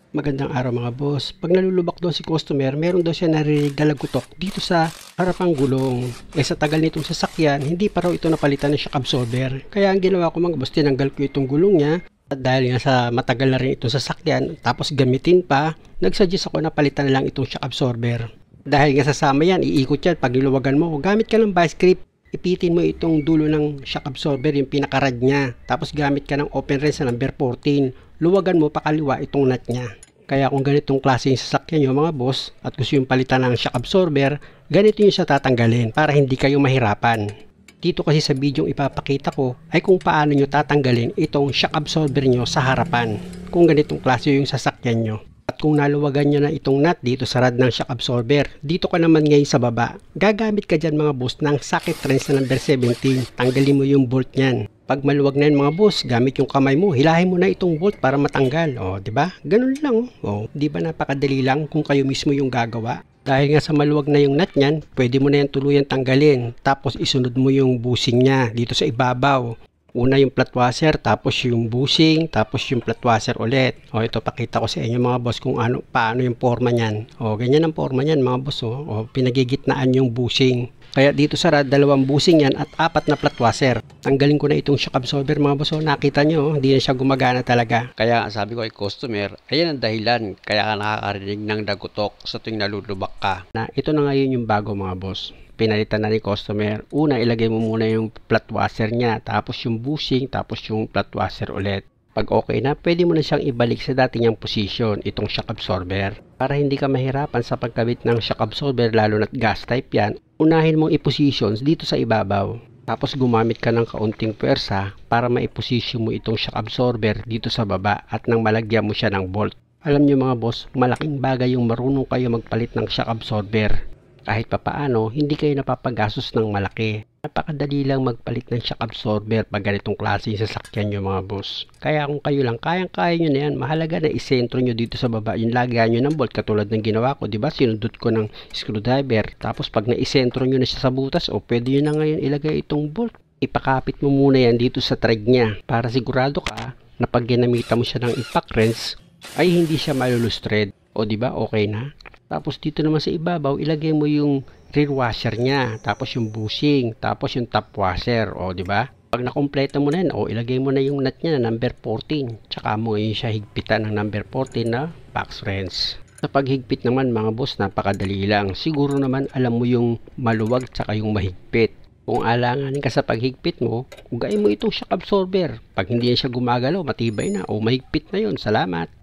Magandang araw mga boss. Pag nalulubak daw si customer, meron daw siya naririnig na lagutok dito sa harapang gulong. Sa tagal nitong sasakyan, hindi pa raw ito napalitan ng shock absorber. Kaya ang ginawa ko mga boss, tinanggal ko itong gulong niya. At dahil nga sa matagal na rin itong sasakyan, tapos gamitin pa, nagsuggest ako na palitan na lang itong shock absorber. Dahil nga sasama yan, iikot yan. Pag niluwagan mo, gamit ka ng vice grip. Ipitin mo itong dulo ng shock absorber, yung pinakarad niya. Tapos gamit ka ng open wrench sa number 14. Luwagan mo pakaliwa itong nut niya. Kaya kung ganitong klase yung sasakyan nyo mga boss at gusto yung palitan ng shock absorber, ganito yung siya tatanggalin para hindi kayo mahirapan. Dito kasi sa video ipapakita ko ay kung paano nyo tatanggalin itong shock absorber nyo sa harapan kung ganitong klase yung sasakyan nyo. At kung naluwagan nyo na itong nut dito sa rad ng shock absorber, dito ka naman ngayon sa baba. Gagamit ka dyan mga boss ng socket wrench na number 17. Tanggalin mo yung bolt nyan. Pag maluwag na yun mga boss, gamit yung kamay mo, hilahin mo na itong bolt para matanggal. O, di ba? Ganun lang. O, di ba napakadali lang kung kayo mismo yung gagawa? Dahil nga sa maluwag na yung nut niyan, pwede mo na yan tuluyan tanggalin. Tapos isunod mo yung bushing niya dito sa ibabaw. Una yung flat washer, tapos yung bushing, tapos yung flat washer ulit. O, ito pakita ko sa inyo mga boss kung paano yung forma niyan. O, ganyan ang forma niyan mga boss. O, pinagigitnaan yung bushing. Kaya dito sa rad, 2 bushing yan at 4 na flat washer. Tanggalin ko na itong shock absorber mga boss. Nakita nyo, hindi na siya gumagana talaga. Kaya sabi ko ay customer, ayan ang dahilan. Kaya ka nakakarinig ng dagutok sa tuwing nalulubak ka. Ito na ngayon yung bago mga boss. Pinalitan na ni customer. Una, ilagay mo muna yung flat washer niya. Tapos yung bushing, tapos yung flat washer ulit. Pag okay na, pwede mo na siyang ibalik sa dati niyang position, itong shock absorber. Para hindi ka mahirapan sa pagkabit ng shock absorber, lalo na't gas type yan, unahin mong i-positions dito sa ibabaw. Tapos gumamit ka ng kaunting puwersa para maiposisyon mo itong shock absorber dito sa baba at nang malagyan mo siya ng bolt. Alam niyo mga boss, malaking bagay yung marunong kayo magpalit ng shock absorber. Kahit papaano, hindi kayo napapagastos ng malaki. Napakadali lang magpalit ng shock absorber pag ganitong klase yung sasakyan nyo mga boss. Kaya kung kayo lang, kayang-kaya nyo na yan. Mahalaga na isentro nyo dito sa baba yung lagyan nyo ng bolt katulad ng ginawa ko. Diba? Sinundot ko ng screwdriver. Tapos pag naisentro nyo na siya sa butas, o pwede nyo na ngayon ilagay itong bolt. Ipakapit mo muna yan dito sa thread nya para sigurado ka na pag ginamita mo siya ng impact wrench ay hindi siya malulustrad. O diba? Okay na? Tapos dito naman sa ibabaw, ilagay mo yung rear washer niya, tapos yung bushing, tapos yung top washer, o di ba? Pag nakumpleto mo na yan, o ilagay mo na yung nut niya na number 14, tsaka mo ngayon siya higpitan ng number 14 na box wrench. Sa paghigpit naman mga boss, napakadali lang. Siguro naman alam mo yung maluwag tsaka yung mahigpit. Kung alanganin ka sa paghigpit mo, ugain mo itong shock absorber. Pag hindi yan siya gumagalaw, matibay na, o mahigpit na yon. Salamat.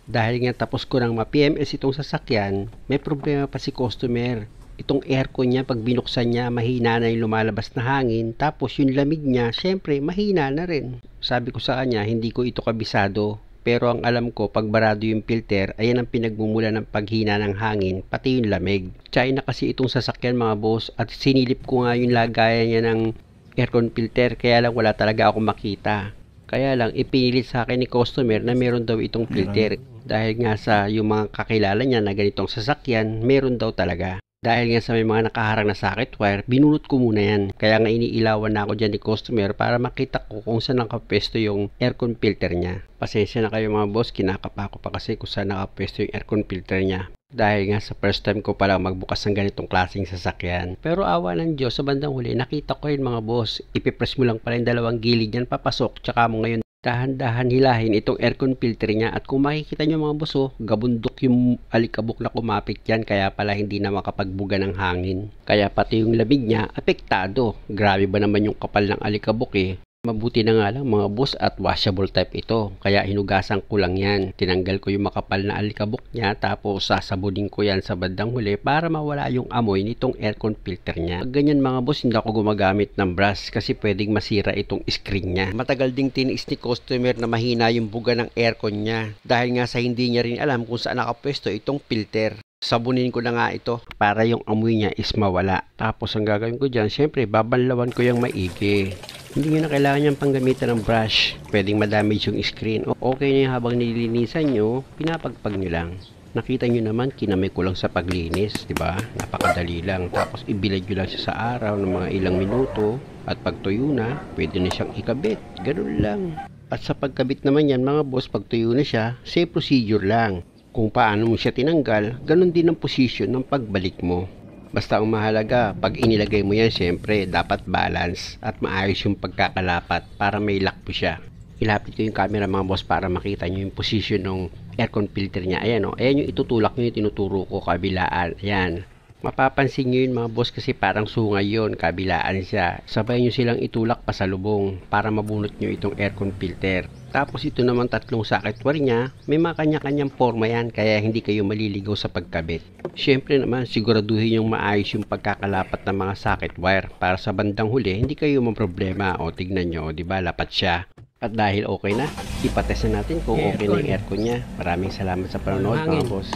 Dahil nga tapos ko ng ma-PMS itong sasakyan, may problema pa si customer. Itong aircon niya, pag binuksan niya, mahina na yung lumalabas na hangin. Tapos yung lamig niya, syempre, mahina na rin. Sabi ko sa kanya, hindi ko ito kabisado. Pero ang alam ko, pag barado yung filter, ayan ang pinagmumula ng paghina ng hangin, pati yung lamig. China kasi itong sasakyan mga boss, at sinilip ko nga yung lagayan niya ng aircon filter, kaya lang wala talaga ako makita. Kaya lang, ipinilit sa akin ni customer na meron daw itong filter. Dahil nga sa yung mga kakilala niya na ganitong sasakyan, meron daw talaga. Dahil nga sa may mga nakaharang na socket wire, binunot ko muna yan. Kaya nga iniilawan na ako dyan ni customer para makita ko kung saan nakapwesto yung aircon filter niya. Pasensya na kayo mga boss, kinakapa ko pa kasi kung saan nakapwesto yung aircon filter niya. Dahil nga sa first time ko pala magbukas ng ganitong klaseng sasakyan. Pero awa ng Diyos, sa bandang huli, nakita ko yun mga boss. Ipipress mo lang pala yung dalawang gilid yan, papasok, tsaka mo ngayon dahan-dahan hilahin itong aircon filter niya. At kung makikita nyo mga boss, gabundok yung alikabok na kumapit yan, kaya pala hindi na makapagbuga ng hangin. Kaya pati yung lamig niya, apektado. Grabe ba naman yung kapal ng alikabok eh. Mabuti na nga lang mga boss at washable type ito. Kaya hinugasan ko lang yan. Tinanggal ko yung makapal na alikabok niya, tapos sasabunin ko yan sa bandang huli para mawala yung amoy nitong aircon filter niya. Pag ganyan mga boss, hindi ako gumagamit ng brush kasi pwedeng masira itong screen niya. Matagal ding tiniis ni customer na mahina yung buga ng aircon niya. Dahil nga sa hindi niya rin alam kung saan nakapwesto itong filter. Sabunin ko na nga ito para yung amoy niya is mawala. Tapos ang gagawin ko dyan, syempre babanlawan ko yung maigi. Hindi nyo na kailangan niyang panggamitan ng brush. Pwedeng madamage yung screen. Okay na yung habang nililinisan nyo, pinapagpag nyo lang. Nakita nyo naman, kinamay ko lang sa paglinis, di ba? Napakadali lang. Tapos ibilad nyo lang siya sa araw ng mga ilang minuto. At pag tuyo na, pwede na siyang ikabit. Ganun lang. At sa pagkabit naman yan mga boss, pag tuyo na siya, same procedure lang. Kung paano mo siya tinanggal, ganun din ang posisyon ng pagbalik mo. Basta ang mahalaga, pag inilagay mo yan, syempre, dapat balance at maayos yung pagkakalapat para may lock po siya. Ilapit ko yung camera mga boss para makita nyo yung position ng aircon filter niya. Ayan o, ayan yung itutulak nyo, yung tinuturo ko, kabilaan. Ayan. Mapapansin nyo yun mga boss kasi parang sungay yun, kabilaan siya. Sabay nyo silang itulak pasalubong para mabunot nyo itong aircon filter. Tapos ito naman tatlong socket wire niya, may mga kanya-kanyang forma yan kaya hindi kayo maliligaw sa pagkabit. Syempre naman siguraduhin yung maayos yung pagkakalapat ng mga socket wire para sa bandang huli hindi kayo maproblema. O tignan nyo, diba lapat siya. At dahil okay na, ipatest na natin kung okay na yung aircon niya. Maraming salamat sa panonood mga boss.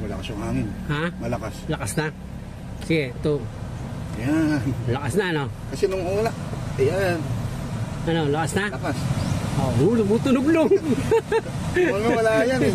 Malakas yung hangin. Ha? Malakas. Lakas na. Sige, ito. Yan. Lakas na, ano? Kasi nung wala. Ayan. Ano, lakas na? Lakas. Oh, lumutunog lang. Wala yan eh.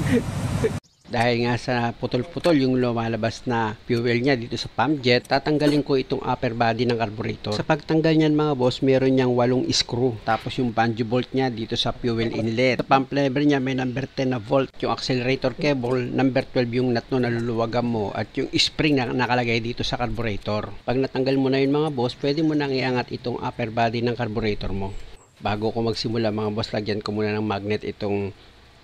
Dahil nga sa putol-putol yung lumalabas na fuel niya dito sa pump jet, tatanggalin ko itong upper body ng carburetor. Sa pagtanggal niyan mga boss, meron niyang 8 screw. Tapos yung bungee bolt niya dito sa fuel inlet. Sa pump lever niya may number 10 na volt. Yung accelerator cable, number 12 yung nut na naluluwagan mo. At yung spring na nakalagay dito sa carburetor. Pag natanggal mo na yun mga boss, pwede mo nang iangat itong upper body ng carburetor mo. Bago ko magsimula mga boss, lagyan ko muna ng magnet itong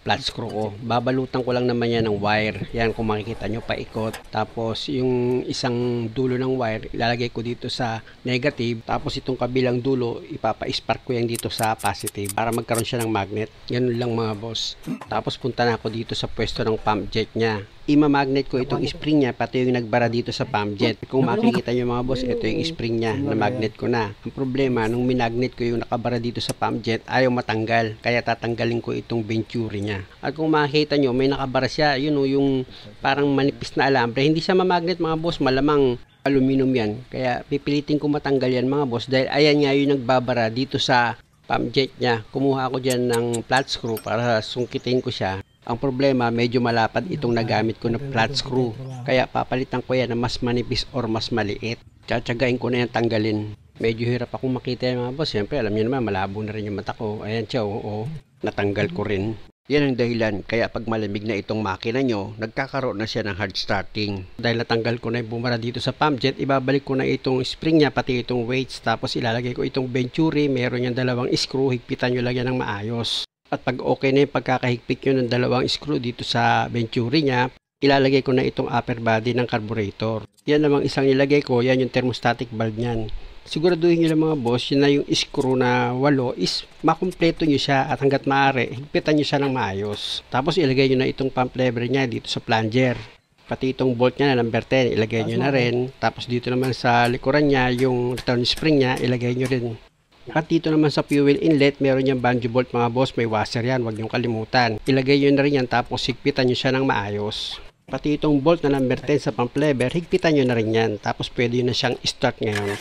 flat screw ko. Babalutan ko lang naman yan ng wire. Yan kung makikita nyo paikot. Tapos yung isang dulo ng wire ilalagay ko dito sa negative. Tapos itong kabilang dulo ipapa-spark ko yan dito sa positive para magkaroon siya ng magnet. Ganun lang mga boss. Tapos punta na ako dito sa pwesto ng pump jet nya. Imamagnet ko itong spring niya pati yung nagbara dito sa pump jet. Kung makikita nyo mga boss, ito yung spring niya na magnet ko na. Ang problema, nung minagnet ko yung nakabara dito sa pump jet, ayaw matanggal. Kaya tatanggalin ko itong venturi niya. At kung makikita nyo, may nakabara siya. Yun o, yung parang manipis na alambre. Hindi siya mamagnet mga boss, malamang aluminum yan. Kaya pipilitin ko matanggal yan mga boss dahil ayan nga yung nagbabara dito sa pump jet niya. Kumuha ako dyan ng flat screw para sungkitin ko siya. Ang problema, medyo malapad itong nagamit ko na flat screw. Kaya papalitan ko yan na mas manipis or mas maliit. Tsatsagain ko na yan tanggalin. Medyo hirap akong makita yan mga boss. Siyempre, alam niyo naman, malabo na rin yung mata ko. Ayan siya, oo. Natanggal ko rin. Yan ang dahilan. Kaya pag malamig na itong makina nyo, nagkakaroon na siya ng hard starting. Dahil natanggal ko na yung bumara dito sa pump jet, ibabalik ko na itong spring niya, pati itong weights. Tapos ilalagay ko itong venturi. Meron yung 2 screw. Higpitan nyo lang yan ng maayos. At pag okay na yung pagkakahigpit nyo ng 2 screw dito sa venturi niya, ilalagay ko na itong upper body ng carburetor. Yan namang isang ilagay ko, yan yung thermostatic valve niyan. Siguraduhin nyo lang mga boss, yun na yung screw na 8 is makumpleto nyo siya at hanggat maaari, higpitan nyo siya ng maayos. Tapos ilagay nyo na itong pump lever niya dito sa plunger. Pati itong bolt niya na number 10, ilagay nyo na rin. Tapos dito naman sa likuran niya, yung return spring niya, ilagay nyo rin. At dito naman sa fuel inlet, meron yung bungee bolt mga boss, may washer yan, huwag nyo kalimutan. Ilagay nyo na rin yan, tapos higpitan nyo siya ng maayos. Pati itong bolt na number 10 sa pump lever, higpitan nyo na rin yan, tapos pwede nyo na siyang start ngayon.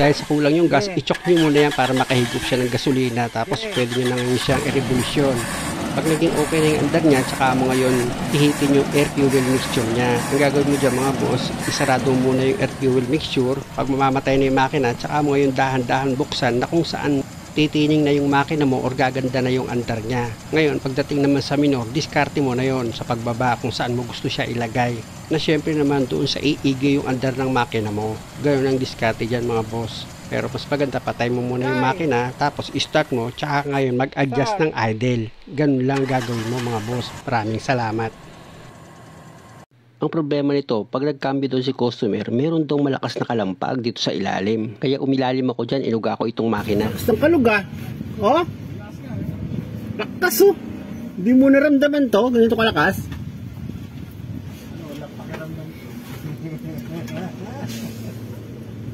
Dahil sa kulang yung gas, i-choke nyo muna yan para makahigop siya ng gasolina, tapos pwede nyo na ngayon siyang i-revolusyon. Pag naging okay na yung andar niya, tsaka mo ngayon ihitin yung air fuel mixture niya. Ang gagawin mo dyan mga boss, isarado muna yung air fuel mixture. Pag mamamatay na yung makina, tsaka mo ngayon dahan-dahan buksan na kung saan titining na yung makina mo or gaganda na yung andar niya. Ngayon, pagdating naman sa minor, diskarte mo na yon sa pagbaba kung saan mo gusto siya ilagay. Na syempre naman doon sa iigay yung andar ng makina mo. Gayon ang diskarte dyan mga boss. Pero mas maganda, patay mo muna yung makina, tapos i-start mo, tsaka ngayon mag-adjust ng idle. Ganun lang gagawin mo mga boss. Maraming salamat. Ang problema nito, pag nagcambio doon si customer, meron daw malakas na kalampag dito sa ilalim. Kaya umilalim ako dyan, inuga ko itong makina. Lakas ng kaluga. Oh? Lakas oh. Hindi mo naramdaman to, ganito kalakas.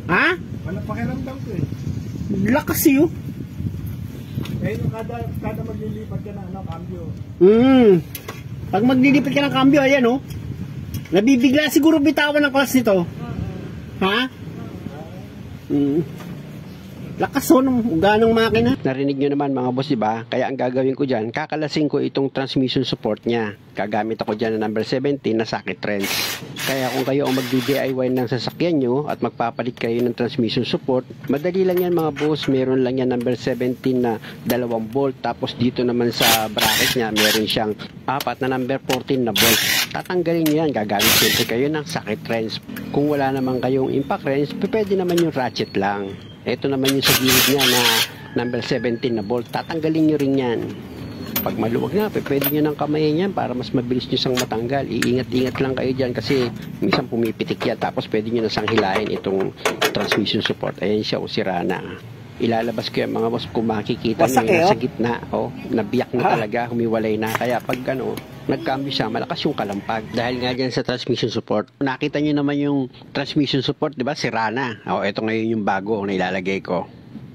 Ha? Wala pakiramdam ko eh. Lakas yun. Eh, yung kada maglilipat ka na, cambio. Pag maglilipat ka ng cambio, ayan oh. Nabibigla siguro bitawan ng class nito. Ha? Lakas oh, ng ganong makina. Narinig nyo naman mga boss, diba? Kaya ang gagawin ko dyan, kakalasing ko itong transmission support niya. Gagamit ako dyan ng number 17 na socket wrench. Kaya kung kayo ang mag-DIY ng sasakyan nyo at magpapalit kayo ng transmission support, madali lang yan mga boss. Meron lang yan number 17 na 2 bolt. Tapos dito naman sa bracket niya, meron siyang 4 na number 14 na bolt. Tatanggalin nyo yan. Gagamit siyempre kayo ng socket wrench. Kung wala naman kayong impact wrench, pwede naman yung ratchet lang. Ito naman yung sa gilid niya na number 17 na bolt. Tatanggalin nyo rin yan. Pag maluwag na, pwede nyo ng kamay yan para mas mabilis nyo sang matanggal. Iingat-ingat lang kayo dyan kasi minsan pumipitik yan. Tapos pwede nyo na sang hilahin itong transmission support. Ayan siya, sira na. Ilalabas ko yan mga boss kung makikita nyo yung sa gitna. Nabiyak na talaga, humiwalay na. Kaya pag nagcambio siya, malakas yung kalampag. Dahil nga dyan sa transmission support, nakita nyo naman yung transmission support, di ba? Sira na. Ito ngayon yung bago na ilalagay ko.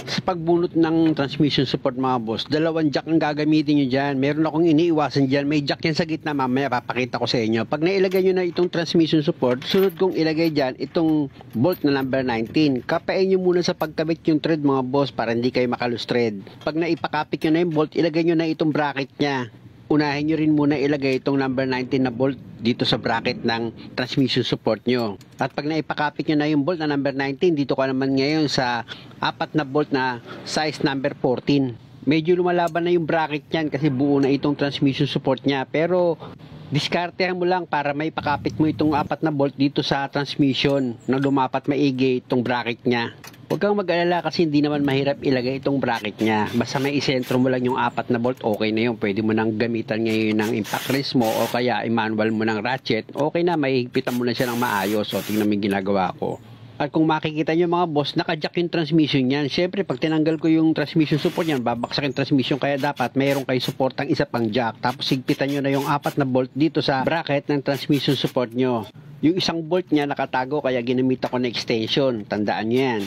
Sa pagbunot ng transmission support mga boss, 2 jack ang gagamitin nyo dyan. Meron akong iniiwasan dyan. May jack yan sa gitna, mamaya papakita ko sa inyo. Pag nailagay nyo na itong transmission support, sunod kong ilagay dyan itong bolt na number 19. Kapain nyo muna sa pagkabit yung thread mga boss para hindi kayo makalus thread. Pag naipakapit nyo na yung bolt, ilagay nyo na itong bracket nya. Unahin nyo rin muna ilagay itong number 19 na bolt dito sa bracket ng transmission support nyo. At pag naipakapit nyo na yung bolt na number 19, dito ka naman ngayon sa 4 na bolt na size number 14. Medyo lumalaban na yung bracket nyan kasi buo na itong transmission support nya. Pero diskartehan mo lang para may pakapit mo itong 4 na bolt dito sa transmission na lumapat maigi itong bracket nya. Huwag kang mag-alala kasi hindi naman mahirap ilagay itong bracket niya. Basta may isentro mo lang yung 4 na bolt, okay na yun. Pwede mo nang gamitan ngayon ng impact wrench mo o kaya i-manual mo ng ratchet. Okay na, mahihigpitan mo na siya ng maayos. O, tingnan mo yung ginagawa ko. At kung makikita nyo mga boss, naka-jack yung transmission yan. Siyempre, pag tinanggal ko yung transmission support yan, babaksak yung transmission. Kaya dapat mayroon kayo supportang isa pang jack. Tapos higpitan nyo na yung 4 na bolt dito sa bracket ng transmission support nyo. Yung isang bolt niya nakatago kaya ginamit ako na extension. Tandaan nyo yan.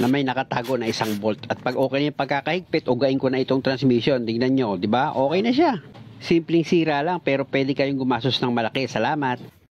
Na may nakatago na isang bolt. At pag okay na yung pagkakahigpit, ugain ko na itong transmission. Tingnan nyo, di ba? Okay na siya. Simpleng sira lang pero pwede kayong gumastos ng malaki. Salamat.